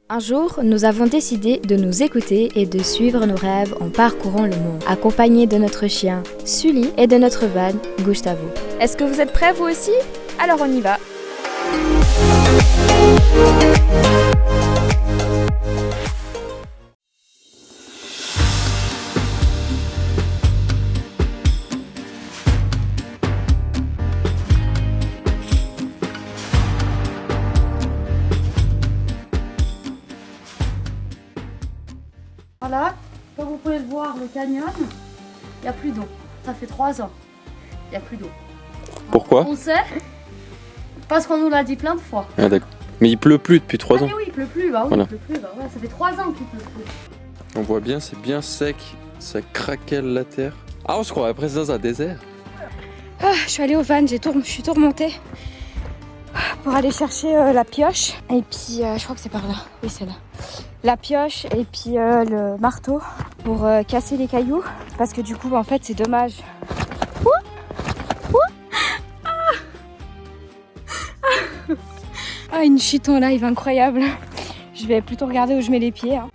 Un jour, nous avons décidé de nous écouter et de suivre nos rêves en parcourant le monde, accompagnés de notre chien, Sully, et de notre van, Gustavo. Est-ce que vous êtes prêts vous aussi? Alors on y va! Voilà, comme vous pouvez le voir, le canyon, il n'y a plus d'eau. Ça fait 3 ans, il n'y a plus d'eau. Pourquoi? On sait, parce qu'on nous l'a dit plein de fois. Ah d'accord. Mais il pleut plus depuis 3 ans. Ah oui, il pleut plus, bah oui, Voilà. il pleut plus, bah ouais, ça fait 3 ans qu'il pleut plus. On voit bien, c'est bien sec, ça craquelle la terre. Ah, on se croirait presque dans un désert. Ah, je suis allée au van, je suis tout remontée pour aller chercher la pioche. Et puis, je crois que c'est par là. Oui, c'est là. La pioche et puis le marteau pour casser les cailloux. Parce que du coup, en fait, c'est dommage. Ah, une chute en live incroyable. Je vais plutôt regarder où je mets les pieds. Hein.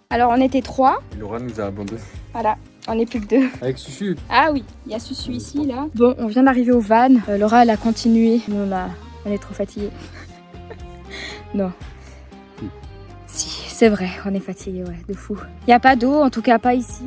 Alors on était 3. Laura nous a abandonnés. Voilà, on n'est plus que 2. Avec Susu. Ah oui, il y a Susu ici, là. Bon, on vient d'arriver au van. Laura, elle a continué. Nous, on est trop fatigués. Non. Si, c'est vrai, on est fatigués, ouais, de fou. Il n'y a pas d'eau, en tout cas pas ici.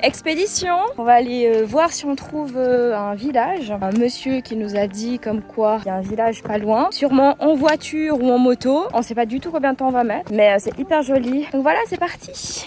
Expédition, on va aller voir si on trouve un village. Un monsieur qui nous a dit comme quoi il y a un village pas loin. Sûrement en voiture ou en moto. On sait pas du tout combien de temps on va mettre, mais c'est hyper joli. Donc voilà, c'est parti.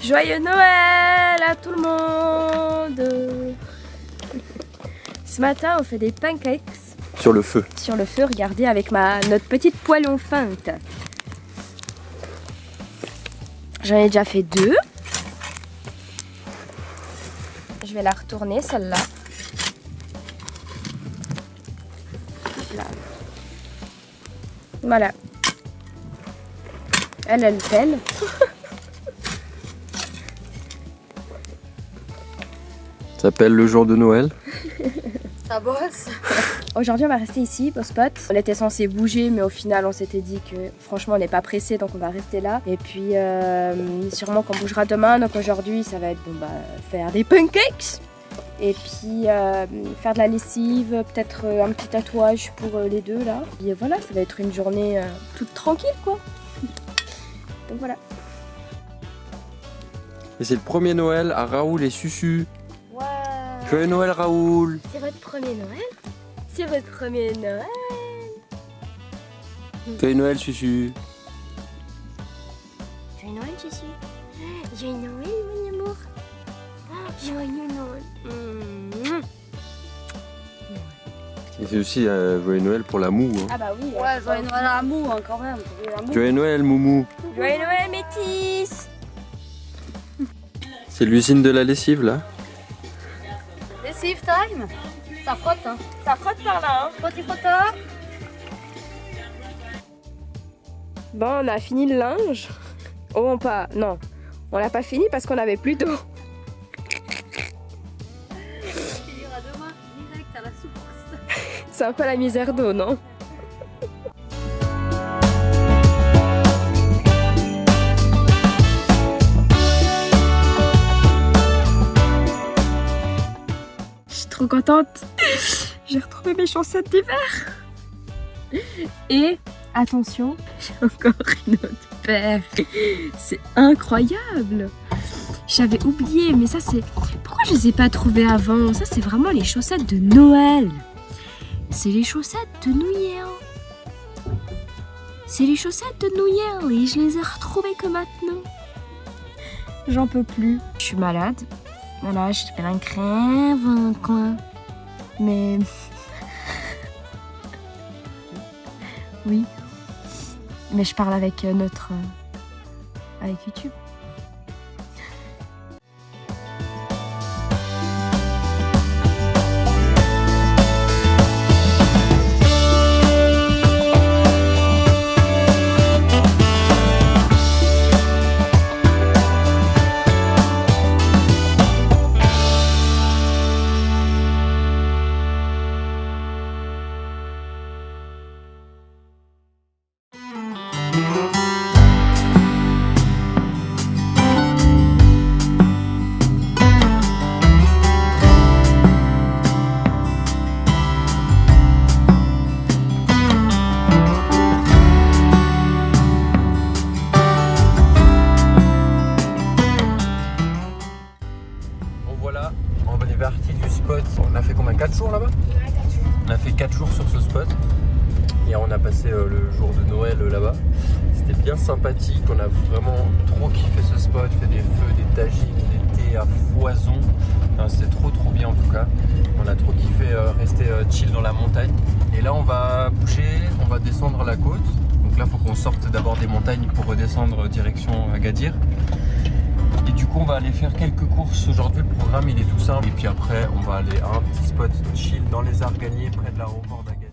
Joyeux Noël à tout le monde! Ce matin, on fait des pancakes. Sur le feu. Sur le feu, regardez, avec notre petite poêle en feinte. J'en ai déjà fait 2. Je vais la retourner, celle-là. Là. Voilà. Elle pèle. Ça s'appelle le jour de Noël. Ça bosse. Aujourd'hui on va rester ici au spot. On était censé bouger mais au final on s'était dit que franchement on n'est pas pressé donc on va rester là. Et puis sûrement qu'on bougera demain. Donc aujourd'hui ça va être faire des pancakes. Et puis faire de la lessive, peut-être un petit tatouage pour les deux là. Et voilà, ça va être une journée toute tranquille quoi. Donc voilà. Et c'est le premier Noël à Raoul et Susu. Ouais. Joyeux Noël Raoul. C'est votre premier Noël? C'est votre premier Noël? Joyeux Noël Susu. Joyeux Noël Susu. Joyeux Noël mon amour. Joyeux Noël. Et c'est aussi Joyeux Noël pour la moue. Hein. Ah bah oui. Ouais, joyeux Noël à Mou hein, quand même. Joyeux Noël Moumou. Joyeux Noël métis. C'est l'usine de la lessive là. Lessive time. Ça frotte hein. Ça frotte par là hein. Frotti frotta. Bon, on a fini le linge. Oh, non, on l'a pas fini parce qu'on avait plus d'eau. Il ira demain direct à la source. C'est un peu la misère d'eau, non? Je suis trop contente. J'ai retrouvé mes chaussettes d'hiver. Et attention, j'ai encore une autre paire. C'est incroyable. J'avais oublié, mais ça c'est... Pourquoi je les ai pas trouvées avant? Ça c'est vraiment les chaussettes de Noël. C'est les chaussettes de Noël. C'est les chaussettes de Noël et je les ai retrouvées que maintenant. J'en peux plus. Je suis malade. Voilà, j'ai plein de crève, quoi. Mais... Oui. Mais je parle avec avec YouTube. On a fait combien? 4 jours là-bas? Ouais, 4 jours. On a fait 4 jours sur ce spot. Hier on a passé le jour de Noël là-bas. C'était bien sympathique, on a vraiment trop kiffé ce spot, fait des feux, des tagines, des thés à foison. C'était trop bien en tout cas. On a trop kiffé rester chill dans la montagne. Et là on va bouger, on va descendre la côte. Donc là il faut qu'on sorte d'abord des montagnes pour redescendre direction Agadir. Et du coup on va aller faire quelques courses aujourd'hui, le programme il est tout simple. Et puis après on va aller à un petit spot chill dans les Arganiers près de l'aéroport d'Agadir.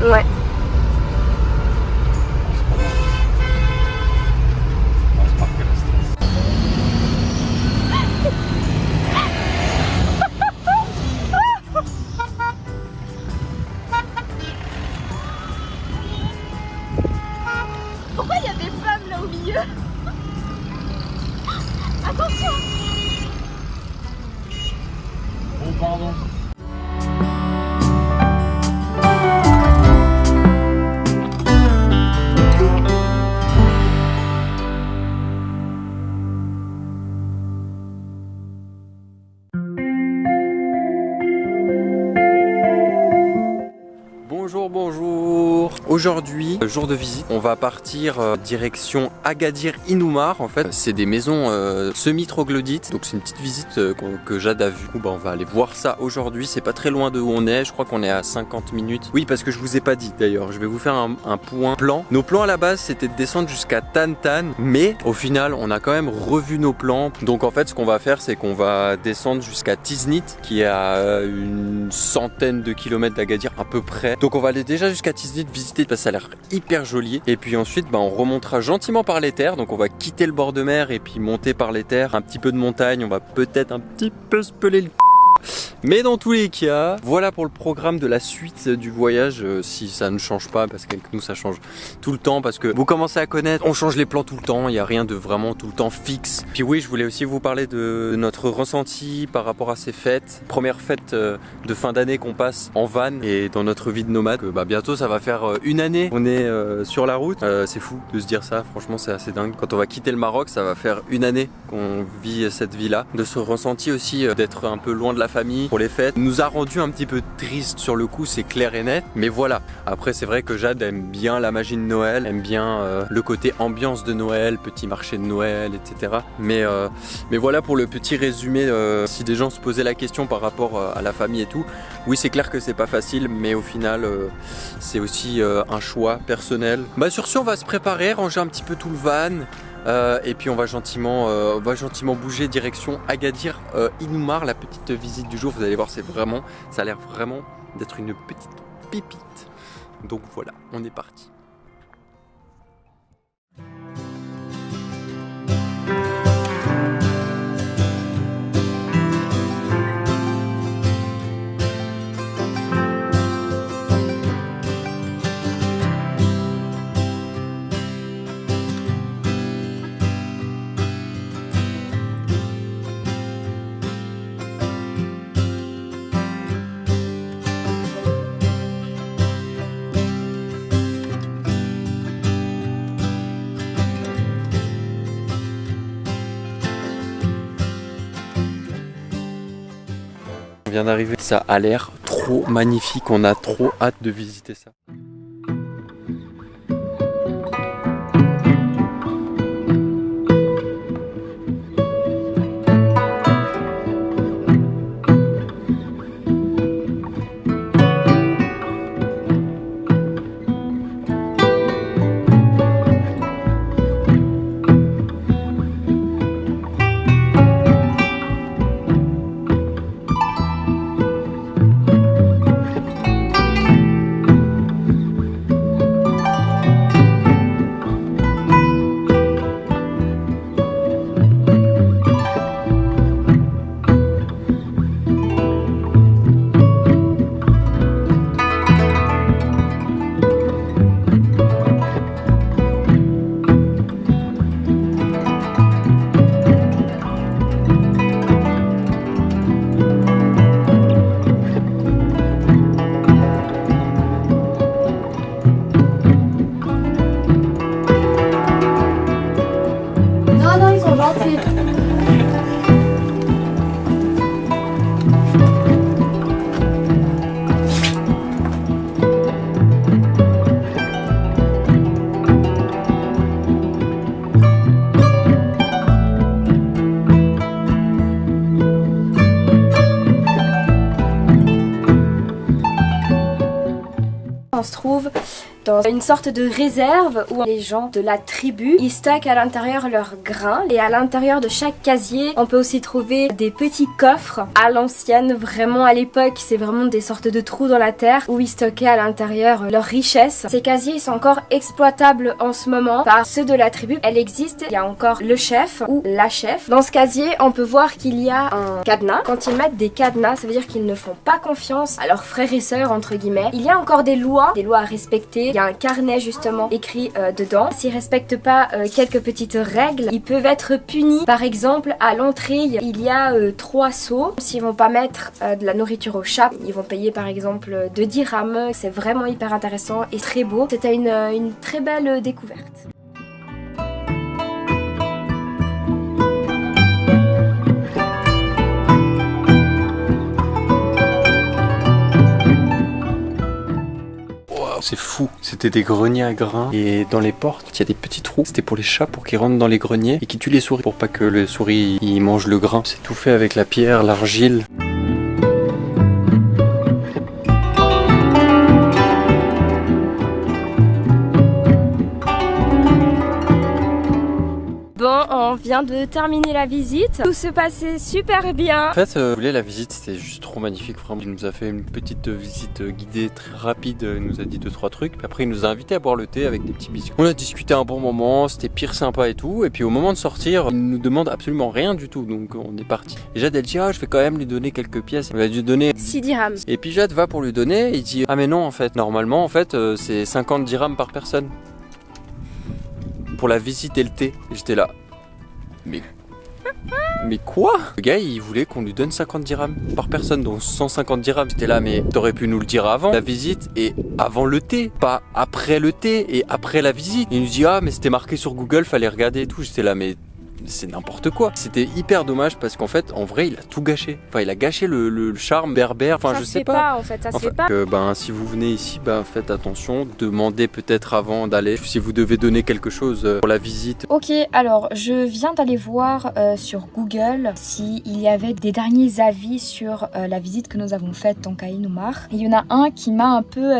Ouais. Pourquoi il y a des femmes là au milieu? Attention! Oh pardon. Bonjour, bonjour. Aujourd'hui, jour de visite, on va partir direction Agadir Inumar. En fait, c'est des maisons semi-troglodytes. Donc c'est une petite visite que Jade a vue. On va aller voir ça aujourd'hui. C'est pas très loin de où on est. Je crois qu'on est à 50 minutes. Oui, parce que je vous ai pas dit d'ailleurs. Je vais vous faire un plan. Nos plans à la base, c'était de descendre jusqu'à Tan, mais au final, on a quand même revu nos plans. Donc en fait, ce qu'on va faire, c'est qu'on va descendre jusqu'à Tiznit, qui est à une centaine de kilomètres d'Agadir à peu près. Donc on va aller déjà jusqu'à Tiznit visiter parce que ça a l'air hyper joli. Et puis ensuite, on remontera gentiment par les terres. Donc on va quitter le bord de mer et puis monter par les terres. Un petit peu de montagne. On va peut-être un petit peu se peler le mais dans tous les cas, voilà pour le programme de la suite du voyage, si ça ne change pas, parce qu'avec nous ça change tout le temps, parce que vous commencez à connaître, on change les plans tout le temps, il n'y a rien de vraiment tout le temps fixe. Puis oui, je voulais aussi vous parler de notre ressenti par rapport à ces fêtes, première fête de fin d'année qu'on passe en van et dans notre vie de nomade. Bientôt ça va faire une année, on est sur la route, c'est fou de se dire ça, franchement c'est assez dingue. Quand on va quitter le Maroc, ça va faire une année qu'on vit cette vie-là, de ce ressenti aussi d'être un peu loin de la famille pour les fêtes nous a rendu un petit peu triste sur le coup, c'est clair et net, mais voilà. Après c'est vrai que Jade aime bien la magie de Noël, aime bien le côté ambiance de Noël, petit marché de Noël, etc. Mais voilà pour le petit résumé, si des gens se posaient la question par rapport à la famille et tout, oui c'est clair que c'est pas facile, mais au final c'est aussi un choix personnel. Sur ce on va se préparer, ranger un petit peu tout le van. Et puis on va gentiment bouger direction Agadir Inumar, la petite visite du jour. Vous allez voir, ça a l'air vraiment d'être une petite pépite. Donc voilà, on est parti. On vient d'arriver, ça a l'air trop magnifique, on a trop hâte de visiter ça. On se trouve dans une sorte de réserve où les gens de la tribu ils stockent à l'intérieur leurs grains, et à l'intérieur de chaque casier on peut aussi trouver des petits coffres à l'ancienne, vraiment à l'époque c'est vraiment des sortes de trous dans la terre où ils stockaient à l'intérieur leurs richesses. Ces casiers ils sont encore exploitables en ce moment par ceux de la tribu, elle existe, il y a encore le chef ou la chef. Dans ce casier on peut voir qu'il y a un cadenas, quand ils mettent des cadenas ça veut dire qu'ils ne font pas confiance à leurs frères et sœurs entre guillemets. Il y a encore des lois à respecter. Il y a un carnet justement écrit dedans. S'ils respectent pas quelques petites règles, ils peuvent être punis. Par exemple, à l'entrée, il y a 3 seaux. S'ils vont pas mettre de la nourriture au chat, ils vont payer par exemple 2 dirhams. C'est vraiment hyper intéressant et très beau. C'était une très belle découverte. c'est fou. C'était des greniers à grains et dans les portes, il y a des petits trous. C'était pour les chats pour qu'ils rentrent dans les greniers et qui tuent les souris pour pas que les souris ils mangent le grain. C'est tout fait avec la pierre, l'argile. Bon, on vient de terminer la visite. Tout se passait super bien. En fait, la visite, c'était juste trop magnifique. Vraiment, il nous a fait une petite visite guidée très rapide. Il nous a dit 2-3 trucs. Puis après, il nous a invités à boire le thé avec des petits biscuits. On a discuté un bon moment. C'était pire sympa et tout. Et puis au moment de sortir, il nous demande absolument rien du tout. Donc on est parti. Et Jade, elle dit je vais quand même lui donner quelques pièces. On va lui donner 6 dirhams. Et puis Jade va pour lui donner. Et il dit mais non, en fait, normalement, c'est 50 dirhams par personne. Pour la visite et le thé. Et j'étais là. Mais quoi? Le gars il voulait qu'on lui donne 50 dirhams par personne, donc 150 dirhams. J'étais là, mais t'aurais pu nous le dire avant la visite et avant le thé, pas après le thé et après la visite. Il nous dit mais c'était marqué sur Google, fallait regarder et tout. J'étais là, mais c'est n'importe quoi. C'était hyper dommage parce qu'en fait, en vrai, il a tout gâché. Enfin, il a gâché le charme berbère. Enfin, je sais pas. En fait, ça se fait pas. Si vous venez ici, faites attention. Demandez peut-être avant d'aller. Si vous devez donner quelque chose pour la visite. Ok, alors je viens d'aller voir sur Google s'il y avait des derniers avis sur la visite que nous avons faite donc à Inumar. Il y en a un qui m'a un peu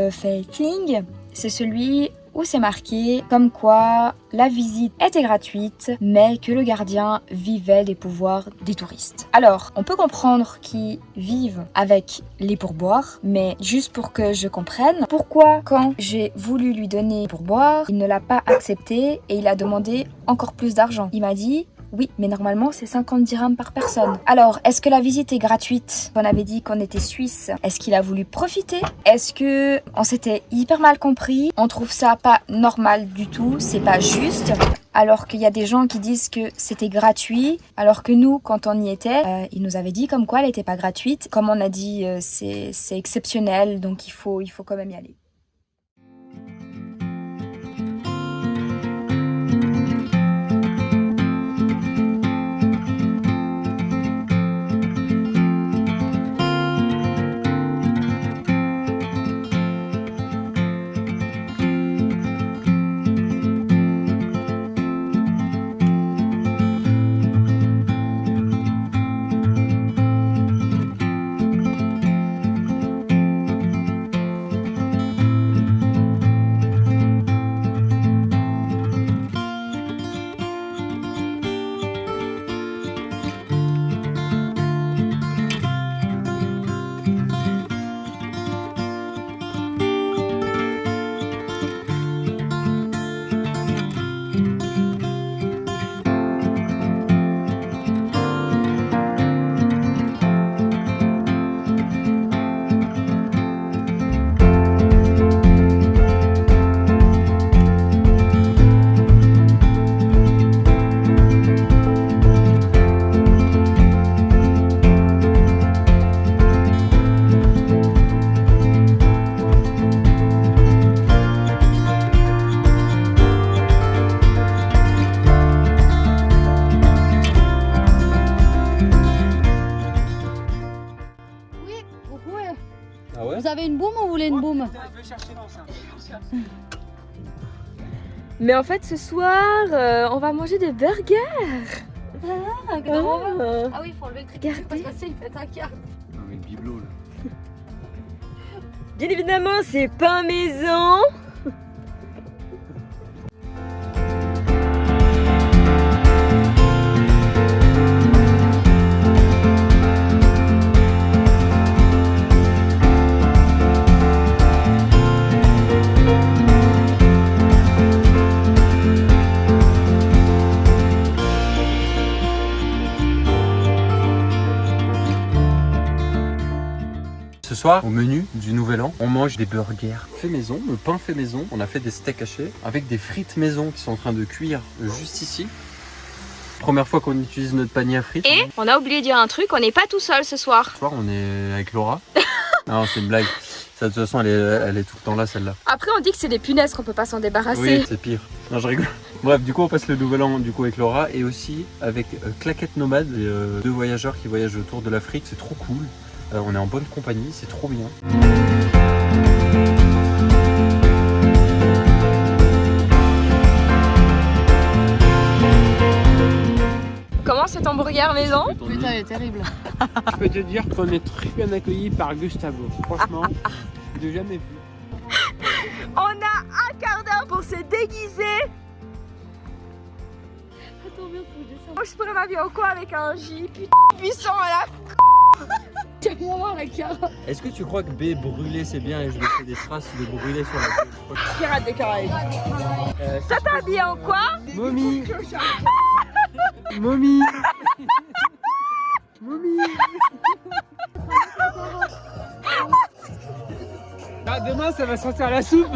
fait cling. C'est celui où c'est marqué comme quoi la visite était gratuite, mais que le gardien vivait des pouvoirs des touristes. Alors, on peut comprendre qu'ils vivent avec les pourboires, mais juste pour que je comprenne, pourquoi quand j'ai voulu lui donner les pourboires, il ne l'a pas accepté et il a demandé encore plus d'argent. Il m'a dit oui, mais normalement c'est 50 dirhams par personne. Alors, est-ce que la visite est gratuite? On avait dit qu'on était suisse. Est-ce qu'il a voulu profiter? Est-ce que on s'était hyper mal compris? On trouve ça pas normal du tout, c'est pas juste. Alors qu'il y a des gens qui disent que c'était gratuit, alors que nous, quand on y était, ils nous avaient dit comme quoi elle n'était pas gratuite. Comme on a dit, c'est exceptionnel, donc il faut quand même y aller. Ah ouais? Vous avez une boum ou vous voulez une boum? Mais en fait, ce soir, on va manger des burgers. Ah oui, il faut enlever le truc parce que ça, il fait un quart. Avec le bibelot là. Bien évidemment, c'est pain maison. Ce soir, au menu du Nouvel An, on mange des burgers fait maison, le pain fait maison. On a fait des steaks hachés avec des frites maison qui sont en train de cuire juste ici. Première fois qu'on utilise notre panier à frites. Et on a oublié de dire un truc, on n'est pas tout seul ce soir. Ce soir, on est avec Laura. Non, c'est une blague. Ça, de toute façon, elle est tout le temps là, celle-là. Après, on dit que c'est des punaises qu'on peut pas s'en débarrasser. Oui, c'est pire. Non, je rigole. Bref, du coup, on passe le Nouvel An du coup avec Laura et aussi avec Claquette Nomade, les deux voyageurs qui voyagent autour de l'Afrique. C'est trop cool. On est en bonne compagnie, c'est trop bien. non? Putain, elle est terrible. Je peux te dire qu'on est très bien accueillis par Gustavo. Franchement, de jamais vu. On a un quart d'heure pour se déguiser. Attends, merde, faut que je descende. Moi je pourrais m'habiller en quoi avec un J, putain puissant à Tiens, viens voir la cara. Est-ce que tu crois que B brûlé c'est bien et je me fais des traces de brûlé sur la tête? la pirate des Caraïbes. Ça t'a habillé en quoi? Mommy. Mommy. Mommy. Ah, demain ça va sentir la soupe.